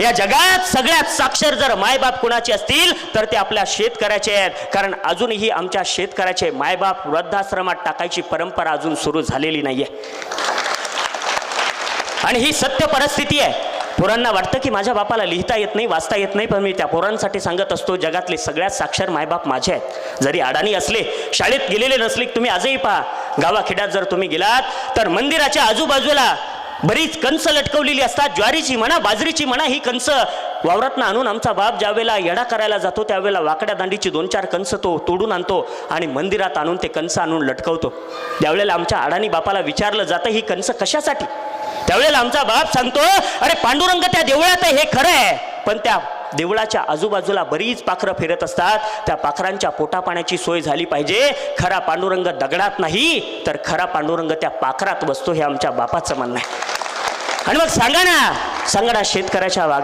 या जगात सगळ्यात साक्षर जर मायबाप कुणाचे असतील तर ते आपल्या शेतकऱ्याचे आहेत, कारण अजूनही आमच्या शेतकऱ्याचे मायबाप वृद्धाश्रमात टाकायची परंपरा अजून सुरू झालेली नाहीये. आणि ही सत्य परिस्थिती आहे. पोरांना वाटतं की माझ्या बापाला लिहिता येत नाही, वाचता येत नाही, पण मी त्या पोरांसाठी सांगत असतो जगातले सगळ्यात साक्षर मायबाप माझे आहेत. जरी अडाणी असले, शाळेत गेलेले नसले, तुम्ही आजही पहा गावाखेड्यात जर तुम्ही गेलात तर मंदिराच्या आजूबाजूला बरीच कंस लटकवलेली असतात. ज्वारीची म्हणा, बाजरीची म्हणा, ही कंस वावरातनं आणून आमचा बाप ज्यावेळेला येडा करायला जातो त्यावेळेला वाकड्या दांडीची 2-4 कंस तो तोडून आणतो आणि मंदिरात आणून ते कंस आणून लटकवतो. त्यावेळेला आमच्या अडाणी बापाला विचारलं जातं ही कंस कशासाठी. त्यावेळेला आमचा बाप सांगतो, अरे पांडुरंग त्या देवळात आहे हे खरं आहे, पण त्या देवळाच्या आजूबाजूला बरीच पाखरं फिरत असतात, त्या पाखरांच्या पोटापाण्याची सोय झाली पाहिजे. खरा पांडुरंग दगडात नाही तर खरा पांडुरंग त्या पाखरात बसतो, हे आमच्या बापाचं म्हणणं आहे. आणि मग सांगा ना शेतकऱ्याच्या